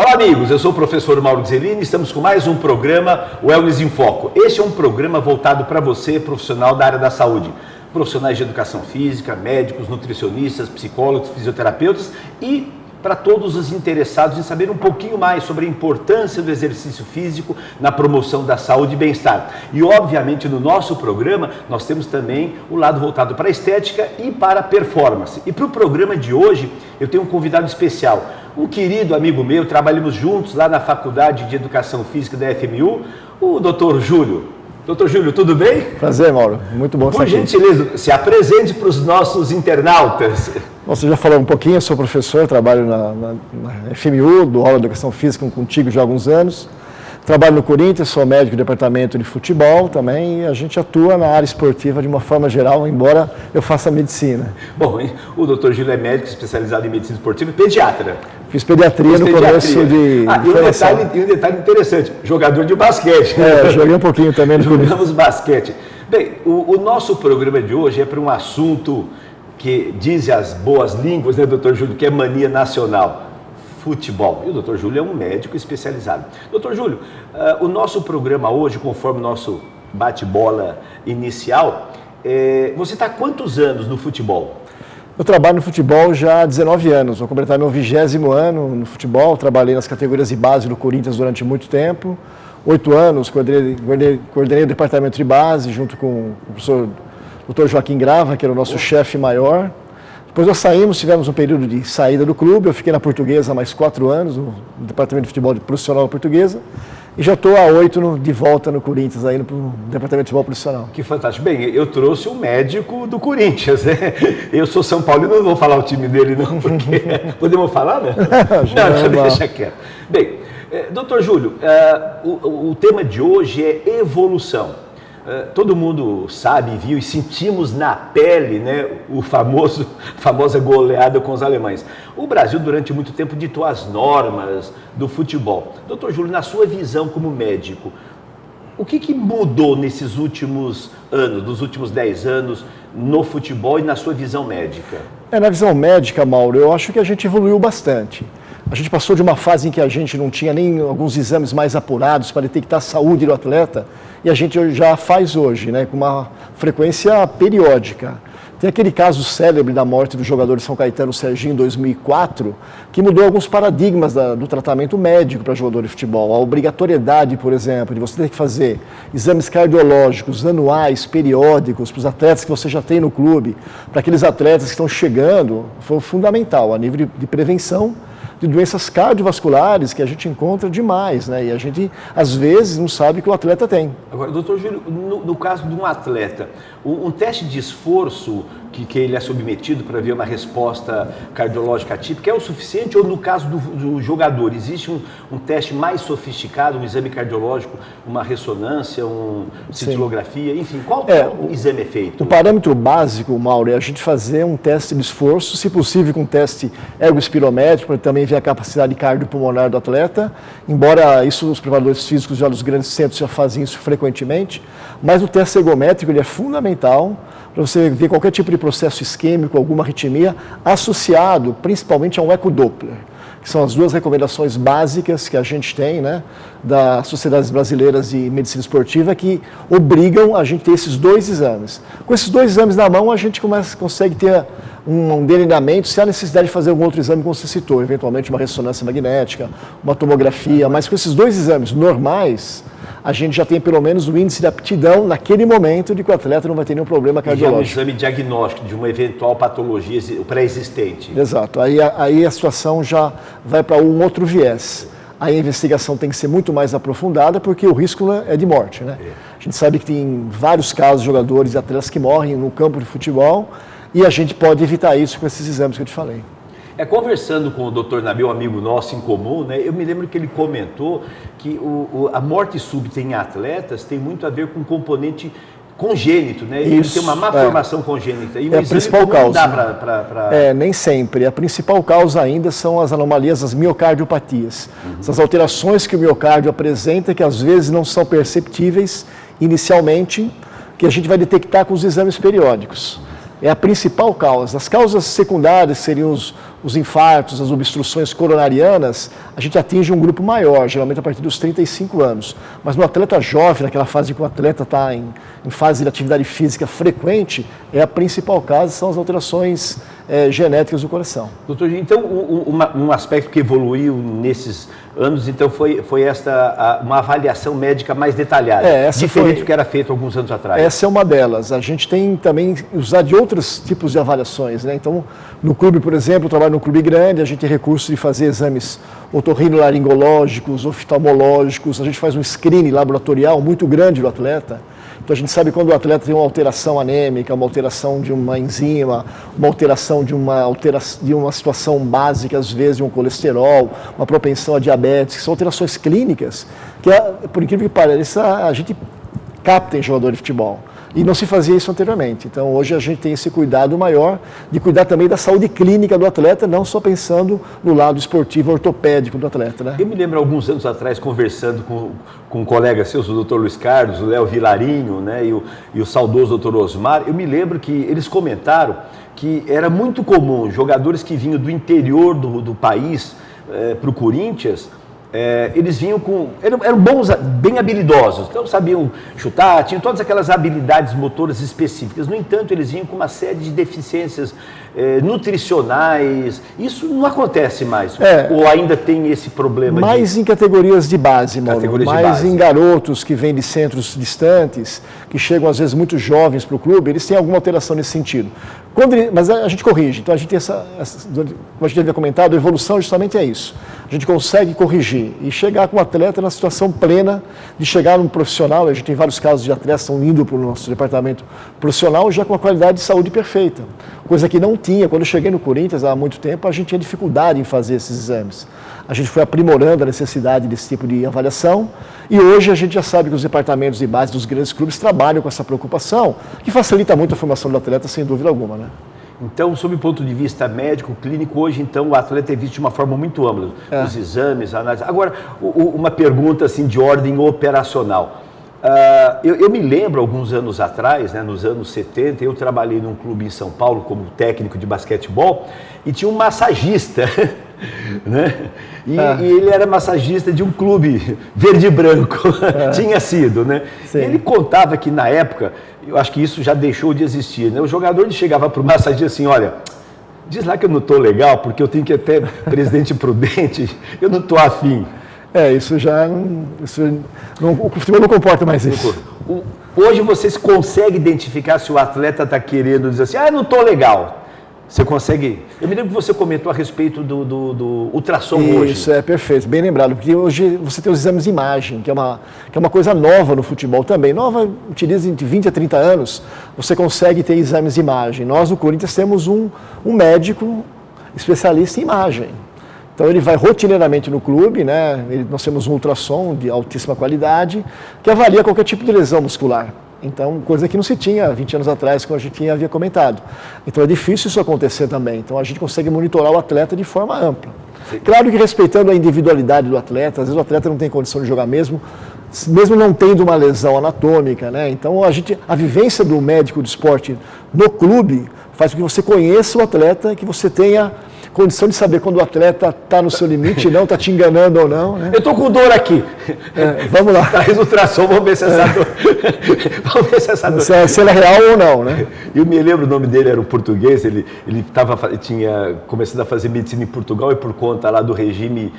Olá amigos, eu sou o professor Mauro Gzelini e estamos com mais um programa Wellness em Foco. Este é um programa voltado para você, profissional da área da saúde. Profissionais de educação física, médicos, nutricionistas, psicólogos, fisioterapeutas e para todos os interessados em saber um pouquinho mais sobre a importância do exercício físico na promoção da saúde e bem-estar. E obviamente no nosso programa nós temos também o lado voltado para a estética e para a performance. E para o programa de hoje eu tenho um convidado especial, um querido amigo meu, trabalhamos juntos lá na Faculdade de Educação Física da FMU, o Dr. Júlio. Doutor Júlio, tudo bem? Prazer, Mauro. Muito bom estar aqui. Por gentileza, se apresente para os nossos internautas. Bom, você já falou um pouquinho, eu sou professor, trabalho na FMU, dou aula de Educação Física contigo já há alguns anos. Trabalho no Corinthians, sou médico do departamento de futebol também, e a gente atua na área esportiva de uma forma geral, embora eu faça medicina. Bom, o doutor Júlio é médico especializado em medicina esportiva e pediatra. Fiz pediatria no começo de e um detalhe interessante, jogador de basquete. Joguei um pouquinho também no Corinthians. Jogamos basquete. Bem, o nosso programa de hoje é para um assunto que diz as boas línguas, né, doutor Júlio, que é mania nacional. Futebol. E o doutor Júlio é um médico especializado. Doutor Júlio, o nosso programa hoje, conforme o nosso bate-bola inicial, você está há quantos anos no futebol? Eu trabalho no futebol já há 19 anos, vou completar meu 20º ano no futebol, trabalhei nas categorias de base do Corinthians durante muito tempo, 8 anos, coordenei o departamento de base junto com o professor Dr. Joaquim Grava, que era o nosso chefe maior. Depois nós saímos, tivemos um período de saída do clube, eu fiquei na Portuguesa há mais 4 anos, no departamento de futebol profissional da Portuguesa, e já estou há 8 de volta no Corinthians, aí no departamento de futebol profissional. Que fantástico. Bem, eu trouxe um médico do Corinthians, né? Eu sou São Paulo e não vou falar o time dele não, porque... Podemos falar, né? Não, deixa quieto. Bem, doutor Júlio, o tema de hoje é evolução. Todo mundo sabe, viu e sentimos na pele, né, famosa goleada com os alemães. O Brasil, durante muito tempo, ditou as normas do futebol. Doutor Júlio, na sua visão como médico, o que mudou nesses últimos anos, dos últimos 10 anos, no futebol e na sua visão médica? Na visão médica, Mauro, eu acho que a gente evoluiu bastante. A gente passou de uma fase em que a gente não tinha nem alguns exames mais apurados para detectar a saúde do atleta, e a gente já faz hoje, né, com uma frequência periódica. Tem aquele caso célebre da morte do jogador de São Caetano, Serginho, em 2004, que mudou alguns paradigmas do tratamento médico para jogador de futebol. A obrigatoriedade, por exemplo, de você ter que fazer exames cardiológicos anuais, periódicos, para os atletas que você já tem no clube, para aqueles atletas que estão chegando, foi fundamental a nível de prevenção de doenças cardiovasculares que a gente encontra demais, né? E a gente, às vezes, não sabe que o atleta tem. Agora, doutor Júlio, no caso de um atleta, um teste de esforço que ele é submetido para ver uma resposta cardiológica atípica é o suficiente? Ou no caso do jogador, existe um teste mais sofisticado, um exame cardiológico, uma ressonância, cintilografia, enfim, qual exame é feito? O parâmetro básico, Mauro, é a gente fazer um teste de esforço, se possível com um teste ergospirométrico, para também ver a capacidade cardiopulmonar do atleta, embora isso os preparadores físicos já dos grandes centros já fazem isso frequentemente, mas o teste ergométrico ele é fundamental para você ver qualquer tipo de processo isquêmico, alguma arritmia, associado principalmente a um ecodoppler, que são as duas recomendações básicas que a gente tem, né, das sociedades brasileiras de medicina esportiva, que obrigam a gente a ter esses 2 exames. Com esses 2 exames na mão, a gente consegue ter um delineamento se há necessidade de fazer algum outro exame, como você citou, eventualmente uma ressonância magnética, uma tomografia, mas com esses 2 exames normais, a gente já tem pelo menos o índice de aptidão naquele momento de que o atleta não vai ter nenhum problema cardiológico. Já é um exame diagnóstico de uma eventual patologia pré-existente. Exato. Aí a situação já vai para um outro viés. Aí a investigação tem que ser muito mais aprofundada porque o risco é de morte, né? A gente sabe que tem vários casos de jogadores e atletas que morrem no campo de futebol e a gente pode evitar isso com esses exames que eu te falei. Conversando com o Dr. Nabil, um amigo nosso em comum, né, eu me lembro que ele comentou que a morte súbita em atletas tem muito a ver com componente congênito, né? Ele tem uma má formação congênita. E o a principal causa. Não dá para... Nem sempre. A principal causa ainda são as anomalias, as miocardiopatias. Essas alterações que o miocárdio apresenta, que às vezes não são perceptíveis inicialmente, que a gente vai detectar com os exames periódicos. É a principal causa. As causas secundárias seriam os infartos, as obstruções coronarianas, a gente atinge um grupo maior, geralmente a partir dos 35 anos. Mas no atleta jovem, naquela fase que o atleta está em fase de atividade física frequente, a principal causa são as alterações genéticas do coração. Doutor, então um aspecto que evoluiu nesses anos, então foi uma avaliação médica mais detalhada, diferente do que era feito alguns anos atrás. Essa é uma delas. A gente tem também usado de outros tipos de avaliações, né? Então, no clube, por exemplo, eu trabalho num clube grande, a gente tem recurso de fazer exames otorrinolaringológicos, oftalmológicos, a gente faz um screening laboratorial muito grande do atleta. Então a gente sabe quando o atleta tem uma alteração anêmica, uma alteração de uma enzima, uma alteração de uma situação básica, às vezes de um colesterol, uma propensão a diabetes, que são alterações clínicas que, por incrível que pareça, a gente capta em jogador de futebol. E não se fazia isso anteriormente. Então, hoje a gente tem esse cuidado maior de cuidar também da saúde clínica do atleta, não só pensando no lado esportivo, ortopédico do atleta, né? Eu me lembro alguns anos atrás, conversando com um colega seu, o Dr. Luiz Carlos, o Léo Vilarinho, né, e o saudoso Dr. Osmar, eu me lembro que eles comentaram que era muito comum jogadores que vinham do interior do país para o Corinthians. Eles vinham eram bons, bem habilidosos, então sabiam chutar, tinham todas aquelas habilidades motoras específicas. No entanto, eles vinham com uma série de deficiências nutricionais. Isso não acontece mais, ou ainda tem esse problema? Mais em categorias de base, Mauro, mais em garotos que vêm de centros distantes, que chegam às vezes muito jovens para o clube, eles têm alguma alteração nesse sentido. Mas a gente corrige, então a gente tem como a gente havia comentado, a evolução justamente é isso. A gente consegue corrigir e chegar com o atleta na situação plena de chegar num profissional. A gente tem vários casos de atletas que estão indo para o nosso departamento profissional já com a qualidade de saúde perfeita, coisa que não tinha. Quando eu cheguei no Corinthians há muito tempo, a gente tinha dificuldade em fazer esses exames. A gente foi aprimorando a necessidade desse tipo de avaliação e hoje a gente já sabe que os departamentos de base dos grandes clubes trabalham com essa preocupação, que facilita muito a formação do atleta, sem dúvida alguma, né? Então, sob o ponto de vista médico, clínico, hoje, então, o atleta é visto de uma forma muito ampla. Os exames, a análise. Agora, uma pergunta assim, de ordem operacional. Eu me lembro, alguns anos atrás, né, nos anos 70, eu trabalhei num clube em São Paulo como técnico de basquetebol e tinha um massagista, né? E ele era massagista de um clube verde e branco, tinha sido, né? Ele contava que na época, eu acho que isso já deixou de existir, né? O jogador chegava para o massagista assim, olha, diz lá que eu não estou legal, porque eu tenho que ir até Presidente Prudente, eu não estou afim. O futebol não comporta mais isso. Hoje vocês conseguem identificar se o atleta está querendo dizer assim, não estou legal. Você consegue... Eu me lembro que você comentou a respeito do ultrassom hoje. Isso, é perfeito, bem lembrado, porque hoje você tem os exames de imagem, que é uma coisa nova no futebol também. Nova, utiliza entre 20 a 30 anos, você consegue ter exames de imagem. Nós, no Corinthians, temos um médico especialista em imagem. Então ele vai rotineiramente no clube, né? Nós temos um ultrassom de altíssima qualidade, que avalia qualquer tipo de lesão muscular. Então, coisa que não se tinha 20 anos atrás, como a gente havia comentado. Então, é difícil isso acontecer também. Então, a gente consegue monitorar o atleta de forma ampla. Sim. Claro que respeitando a individualidade do atleta, às vezes o atleta não tem condição de jogar mesmo não tendo uma lesão anatômica, né? Então, a vivência do médico de esporte no clube faz com que você conheça o atleta, que você tenha condição de saber quando o atleta está no seu limite e não está te enganando ou não, né? Eu estou com dor aqui. Vamos lá. Traz o ultrassom, vamos ver se essa dor... Vamos ver se essa dor... Se ela é real ou não, né? Eu me lembro, o nome dele era um português, ele tinha começado a fazer medicina em Portugal e por conta lá do regime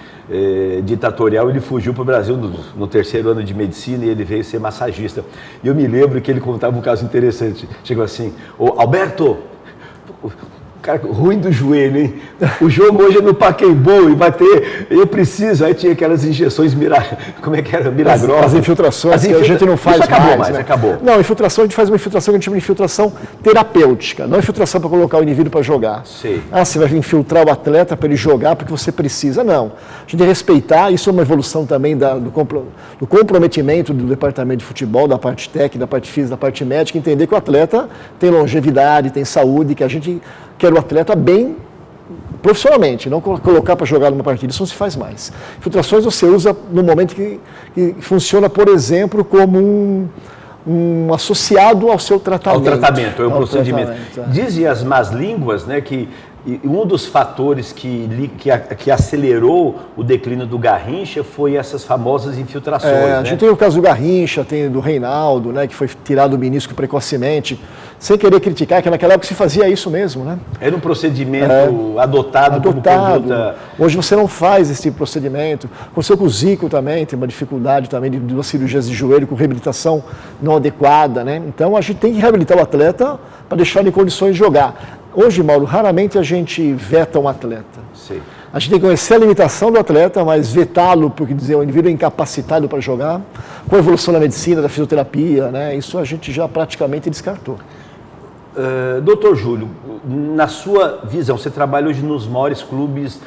ditatorial, ele fugiu para o Brasil no terceiro ano de medicina e ele veio ser massagista. E eu me lembro que ele contava um caso interessante. Chegou assim, Alberto... Cara, ruim do joelho, hein? O jogo hoje é no Pacaembu e vai ter... Eu preciso... Aí tinha aquelas injeções milagrosas. As infiltrações que a gente não faz mais, né? Acabou. Não, infiltração, a gente faz uma infiltração que a gente chama de infiltração terapêutica. Não infiltração para colocar o indivíduo para jogar. Sei. Você vai infiltrar o atleta para ele jogar porque você precisa. Não. A gente tem que respeitar. Isso é uma evolução também do comprometimento do departamento de futebol, da parte técnica, da parte física, da parte médica. Entender que o atleta tem longevidade, tem saúde, que a gente quer o atleta bem profissionalmente, não colocar para jogar numa partida, isso não se faz mais. Infiltrações você usa no momento que funciona, por exemplo, como um associado ao seu tratamento. Ao tratamento, é o procedimento. Dizem as más línguas, né, que E um dos fatores que acelerou o declínio do Garrincha foi essas famosas infiltrações. A gente tem o caso do Garrincha, tem do Reinaldo, né, que foi tirado do menisco precocemente, sem querer criticar, que naquela época se fazia isso mesmo, né? Era um procedimento adotado como conduta. Hoje você não faz esse tipo de procedimento. Aconteceu com o Zico também, tem uma dificuldade também de duas cirurgias de joelho com reabilitação não adequada, né? Então a gente tem que reabilitar o atleta para deixar ele em condições de jogar. Hoje, Mauro, raramente a gente veta um atleta. Sim. A gente tem que conhecer a limitação do atleta, mas vetá-lo, porque dizer, o indivíduo é incapacitado para jogar, com a evolução da medicina, da fisioterapia, né? Isso a gente já praticamente descartou. Doutor Júlio, na sua visão, você trabalha hoje nos maiores clubes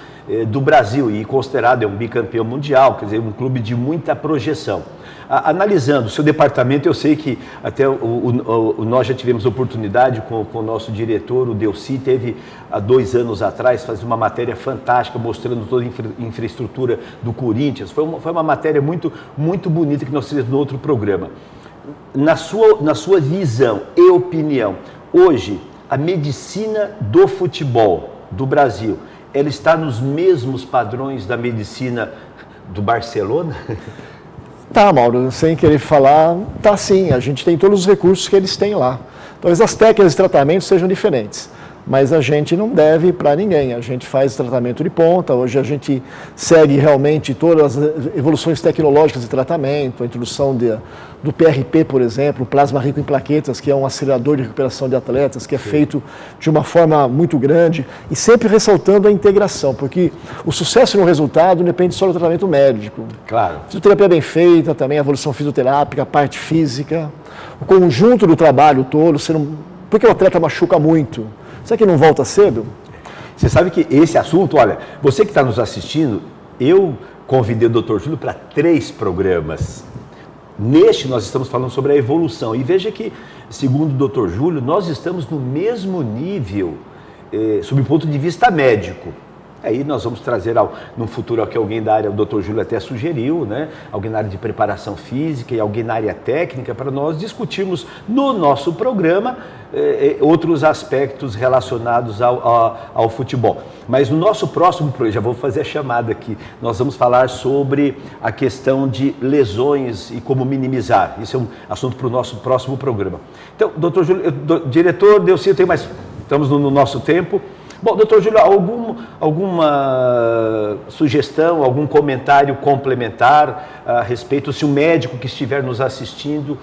do Brasil e considerado um bicampeão mundial, quer dizer, um clube de muita projeção. Analisando o seu departamento, eu sei que até nós já tivemos oportunidade com o nosso diretor, o Delcy, teve há 2 anos atrás, fazer uma matéria fantástica mostrando toda a infraestrutura do Corinthians. Foi uma matéria muito, muito bonita que nós fizemos no outro programa. Na sua visão e opinião, hoje, a medicina do futebol do Brasil, ela está nos mesmos padrões da medicina do Barcelona? Tá, Mauro, sem querer falar, tá sim, a gente tem todos os recursos que eles têm lá. Talvez as técnicas de tratamento sejam diferentes, mas a gente não deve para ninguém, a gente faz tratamento de ponta, hoje a gente segue realmente todas as evoluções tecnológicas de tratamento, a introdução do PRP, por exemplo, o plasma rico em plaquetas, que é um acelerador de recuperação de atletas, que é feito de uma forma muito grande, e sempre ressaltando a integração, porque o sucesso no resultado não depende só do tratamento médico. Claro. A fisioterapia bem feita, também a evolução fisioterápica, a parte física, o conjunto do trabalho todo, porque o atleta machuca muito. Será que não volta cedo? Você sabe que esse assunto, olha, você que está nos assistindo, eu convidei o Dr. Júlio para 3 programas. Neste nós estamos falando sobre a evolução. E veja que, segundo o Dr. Júlio, nós estamos no mesmo nível, sob o ponto de vista médico. Aí nós vamos trazer, no futuro, que alguém da área, o Dr. Júlio até sugeriu, né? Alguém na área de preparação física e alguém na área técnica, para nós discutirmos no nosso programa outros aspectos relacionados ao futebol. Mas no nosso próximo programa, já vou fazer a chamada aqui, nós vamos falar sobre a questão de lesões e como minimizar. Isso é um assunto para o nosso próximo programa. Então, Dr. Júlio, diretor, Delcy, estamos no nosso tempo. Bom, doutor Júlio, alguma sugestão, algum comentário complementar a respeito, se o médico que estiver nos assistindo,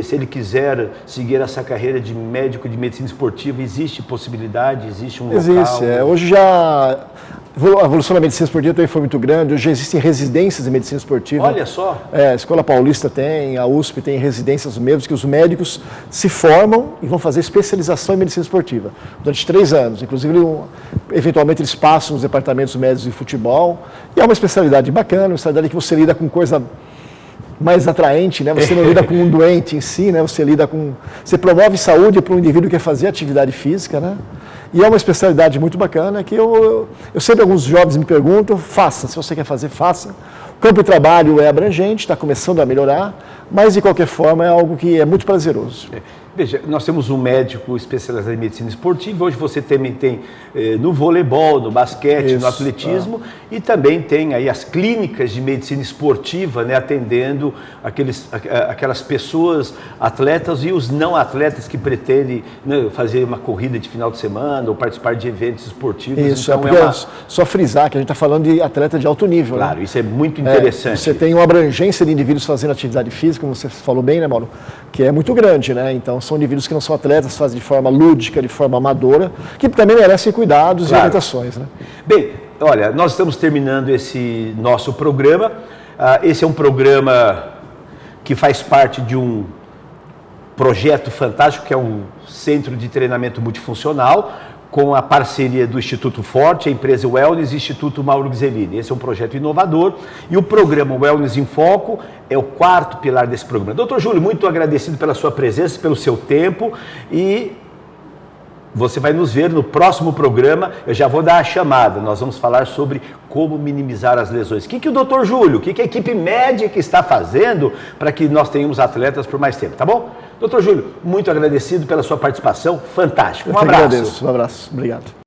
se ele quiser seguir essa carreira de médico de medicina esportiva, existe possibilidade, existe um local? Existe, hoje já... A evolução da medicina esportiva também foi muito grande. Hoje existem residências de medicina esportiva. Olha só! A Escola Paulista tem, a USP tem residências mesmo, que os médicos se formam e vão fazer especialização em medicina esportiva durante 3 anos. Inclusive, eventualmente, eles passam nos departamentos médicos de futebol. E é uma especialidade bacana, uma especialidade que você lida com coisa mais atraente, né? Você não lida com um doente em si, né? Você promove saúde para um indivíduo que quer fazer atividade física, né? E é uma especialidade muito bacana que eu sempre, alguns jovens me perguntam, faça, se você quer fazer, faça. O campo de trabalho é abrangente, está começando a melhorar, mas de qualquer forma é algo que é muito prazeroso. Veja, nós temos um médico especializado em medicina esportiva, hoje você também tem no voleibol, no basquete, no atletismo, e também tem aí as clínicas de medicina esportiva, né, atendendo aquelas pessoas, atletas e os não atletas que pretendem, né, fazer uma corrida de final de semana ou participar de eventos esportivos. Isso, então, só frisar que a gente está falando de atleta de alto nível. Claro, né? Isso é muito interessante. Você tem uma abrangência de indivíduos fazendo atividade física, como você falou bem, né, Mauro? Que é muito grande, né? Então, são indivíduos que não são atletas, fazem de forma lúdica, de forma amadora, que também merecem cuidados e orientações, né? Bem, olha, nós estamos terminando esse nosso programa. Esse é um programa que faz parte de um projeto fantástico, que é um centro de treinamento multifuncional, com a parceria do Instituto Forte, a empresa Wellness e o Instituto Mauro Gzelini. Esse é um projeto inovador e o programa Wellness em Foco é o 4º pilar desse programa. Doutor Júlio, muito agradecido pela sua presença, pelo seu tempo, e você vai nos ver no próximo programa. Eu já vou dar a chamada, nós vamos falar sobre como minimizar as lesões. O que o doutor Júlio, o que a equipe médica está fazendo para que nós tenhamos atletas por mais tempo, tá bom? Doutor Júlio, muito agradecido pela sua participação, fantástico. Um abraço. Agradeço, um abraço, obrigado.